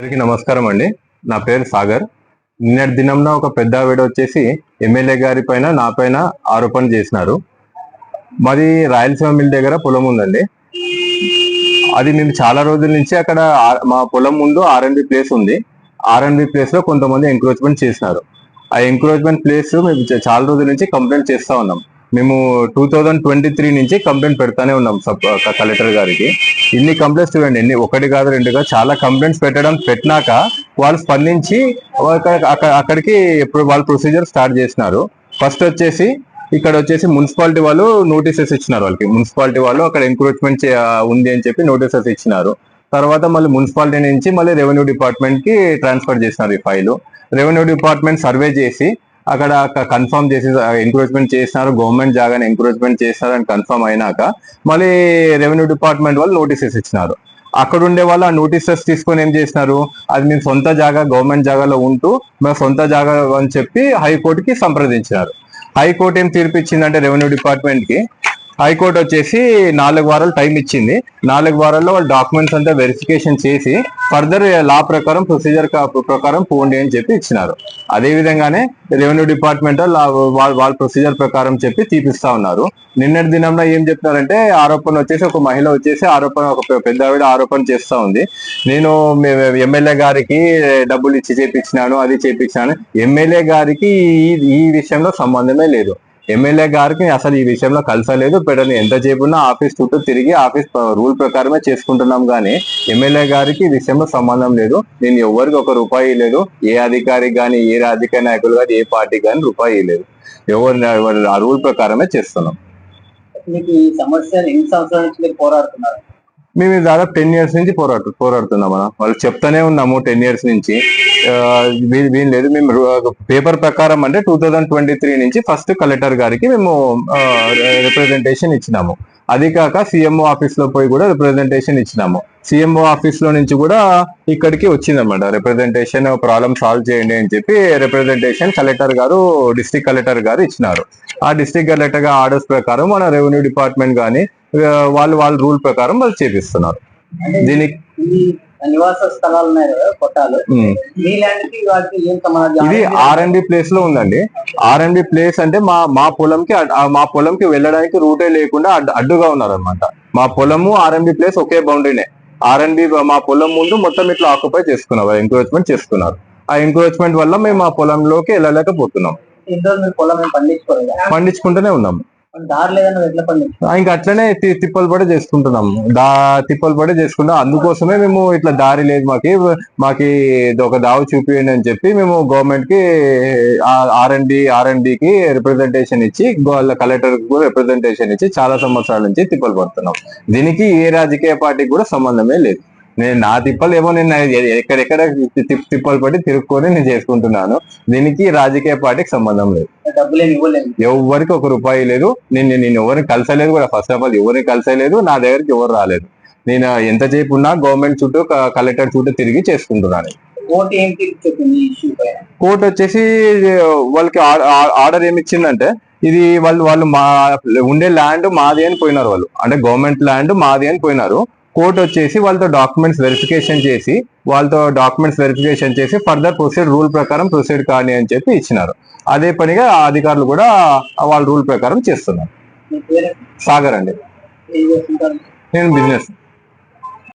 అందరికీ నమస్కారం అండి. నా పేరు సాగర్. నిన్నటి దినంలో ఒక పెద్ద ఆవిడ వచ్చేసి ఎమ్మెల్యే గారి పైన నా పైన ఆరోపణ చేసినారు. మాది రాయలసీమ మిల్ దగ్గర పొలం ఉందండి. అది మేము చాలా రోజుల నుంచి అక్కడ మా పొలం ముందు R&B ప్లేస్ ఉంది. R&B ప్లేస్ లో కొంతమంది ఎంక్రోచ్మెంట్ చేసినారు. ఆ ఎంక్రోచ్మెంట్ ప్లేస్ మేము చాలా రోజుల నుంచి కంప్లైంట్ చేస్తా ఉన్నాం. మేము 2023 నుంచి కంప్లైంట్ పెడతానే ఉన్నాం కలెక్టర్ గారికి. ఇన్ని కంప్లైంట్స్ చూడండి, ఒకటి కాదు రెండు కాదు, చాలా కంప్లైంట్స్ పెట్టినాక వాళ్ళు స్పందించి అక్కడికి ఇప్పుడు వాళ్ళు ప్రొసీజర్ స్టార్ట్ చేసినారు. ఫస్ట్ వచ్చేసి ఇక్కడ వచ్చేసి మున్సిపాలిటీ వాళ్ళు నోటీసెస్ ఇచ్చినారు. వాళ్ళకి మున్సిపాలిటీ వాళ్ళు అక్కడ ఎంక్రోచ్మెంట్ ఉంది అని చెప్పి నోటీసెస్ ఇచ్చినారు. తర్వాత మళ్ళీ మున్సిపాలిటీ నుంచి మళ్ళీ రెవెన్యూ డిపార్ట్మెంట్ కి ట్రాన్స్ఫర్ చేసినారు ఈ ఫైల్. రెవెన్యూ డిపార్ట్మెంట్ సర్వే చేసి అక్కడ కన్ఫర్మ్ చేసి ఎంక్రోచ్మెంట్ చేసినారు, గవర్నమెంట్ జాగాని ఎంక్రోచ్మెంట్ చేసినారు అని కన్ఫర్మ్ అయినాక మళ్ళీ రెవెన్యూ డిపార్ట్మెంట్ వాళ్ళు నోటీసెస్ ఇచ్చినారు. అక్కడ ఉండే వాళ్ళు ఆ నోటీసెస్ తీసుకొని ఏం చేసినారు, అది మేము సొంత జాగా గవర్నమెంట్ జాగాలో ఉంటూ మేము సొంత జాగా అని చెప్పి హైకోర్టుకి సంప్రదించినారు. హైకోర్టు ఏం తీర్పు ఇచ్చిందంటే రెవెన్యూ డిపార్ట్మెంట్ కి హైకోర్టు వచ్చేసి 4 వారాలు టైం ఇచ్చింది. 4 వారాల్లో వాళ్ళు డాక్యుమెంట్స్ అంతా వెరిఫికేషన్ చేసి ఫర్దర్ లా ప్రకారం ప్రొసీజర్ ప్రకారం పోండి అని చెప్పి ఇచ్చినారు. అదే విధంగానే రెవెన్యూ డిపార్ట్మెంట్ వాళ్ళ ప్రొసీజర్ ప్రకారం చెప్పి తీపిస్తా ఉన్నారు. నిన్నటి దినంలో ఏం చెప్తున్నారంటే ఆరోపణ వచ్చేసి ఒక మహిళ వచ్చేసి ఒక పెద్ద ఆవిడ ఆరోపణ చేస్తా ఉంది. నేను ఎమ్మెల్యే గారికి డబ్బులు ఇచ్చి చేపించినాను, అది చేపించినాను. ఎమ్మెల్యే గారికి ఈ విషయంలో సంబంధమే లేదు. ఎమ్మెల్యే గారికి అసలు ఈ విషయంలో కలసలేదు. పెట్టని ఎంతసేపు ఉన్నా ఆఫీస్ చుట్టూ తిరిగి ఆఫీస్ రూల్ ప్రకారమే చేసుకుంటున్నాం కానీ ఎమ్మెల్యే గారికి ఈ విషయంలో సంబంధం లేదు. నేను ఎవరికి ₹1 లేదు. ఏ అధికారికి కానీ, ఏ రాజకీయ నాయకులు కానీ, ఏ పార్టీ కానీ రూపాయి లేదు. ఎవరు ఆ రూల్ ప్రకారమే చేస్తున్నాం. మీకు ఈ సమస్యలు ఎన్ని సంవత్సరాల నుంచి మీరు పోరాడుతున్నారు? మేము దాదాపు 10 years నుంచి పోరాడుతున్నాం అన్న. వాళ్ళు చెప్తానే ఉన్నాము 10 years నుంచి. వీలు లేదు. మేము పేపర్ ప్రకారం అంటే 2023 నుంచి ఫస్ట్ కలెక్టర్ గారికి మేము రిప్రజెంటేషన్ ఇచ్చినాము. అది కాక CMO ఆఫీస్ లో పోయి కూడా రిప్రజెంటేషన్ ఇచ్చినాము. CMO ఆఫీస్ లో నుంచి కూడా ఇక్కడికి వచ్చిందన్నమాట రిప్రజెంటేషన్, ప్రాబ్లమ్ సాల్వ్ చేయండి అని చెప్పి రిప్రజెంటేషన్ కలెక్టర్ గారు, డిస్ట్రిక్ట్ కలెక్టర్ గారు ఇచ్చినారు. ఆ డిస్ట్రిక్ట్ కలెక్టర్ గారు ఆర్డర్స్ ప్రకారం మన రెవెన్యూ డిపార్ట్మెంట్ కానీ వాళ్ళ రూల్ ప్రకారం వాళ్ళు చేపిస్తున్నారు. దీనికి నివాస స్థలాలు ఉన్నాయి కదా, కొట్టాలు, ఇది R&B ప్లేస్ లో ఉందండి. R&B ప్లేస్ అంటే మా పొలంకి వెళ్ళడానికి రూటే లేకుండా అడ్డుగా ఉన్నారనమాట. మా పొలము R&B ప్లేస్ ఒకే బౌండరీనే. R&B మా పొలం ముందు మొత్తం ఇట్లా ఆక్యుపై చేసుకున్నారు, ఎంక్రోచ్మెంట్ చేసుకున్నారు. ఆ ఎంక్రోచ్మెంట్ వల్ల మేము మా పొలంలోకి వెళ్ళలేకపోతున్నాం. పండించుకుంటూనే ఉన్నాము. ఇంకా అట్లనే తిప్పలు పడి చేసుకుంటున్నాం. అందుకోసమే మేము ఇట్లా దారి లేదు మాకి ఒక దావ చూపియండి అని చెప్పి మేము గవర్నమెంట్ కి R&Dకి రిప్రజెంటేషన్ ఇచ్చి కలెక్టర్ కు రిప్రజెంటేషన్ ఇచ్చి చాలా సంవత్సరాల నుంచి తిప్పలు పడుతున్నాం. దీనికి ఏ రాజకీయ పార్టీకి కూడా సంబంధమే లేదు. నా తిప్పలు ఏమో నేను ఎక్కడెక్కడ తిప్పలు పడి తిరుక్కొని నేను చేసుకుంటున్నాను. దీనికి రాజకీయ పార్టీకి సంబంధం లేదు. ఎవరికి ₹1 లేదు. నేను ఎవరిని కలిసలేదు కూడా. ఫస్ట్ ఆఫ్ ఆల్ ఎవరిని కలిసలేదు. నా దగ్గరికి ఎవరు రాలేదు. నేను ఎంతసేపు ఉన్నా గవర్నమెంట్ చుట్టూ, కలెక్టర్ చుట్టూ తిరిగి చేసుకుంటున్నాను. కోర్టు వచ్చేసి వాళ్ళకి ఆర్డర్ ఏమి ఇచ్చిందంటే ఇది వాళ్ళు ఉండే ల్యాండ్ మాది అని పోయినారు. వాళ్ళు అంటే గవర్నమెంట్ ల్యాండ్ మాది అని పోయినారు. కోర్టు వచ్చేసి వాళ్ళతో డాక్యుమెంట్స్ వెరిఫికేషన్ చేసి ఫర్దర్ ప్రొసీడ్ రూల్ ప్రకారం ప్రొసీడ్ కానీ అని చెప్పి ఇచ్చినారు. అదే పనిగా అధికారులు కూడా వాళ్ళ రూల్ ప్రకారం చేస్తున్నారు. సాగర్ అండి. నేను బిజినెస్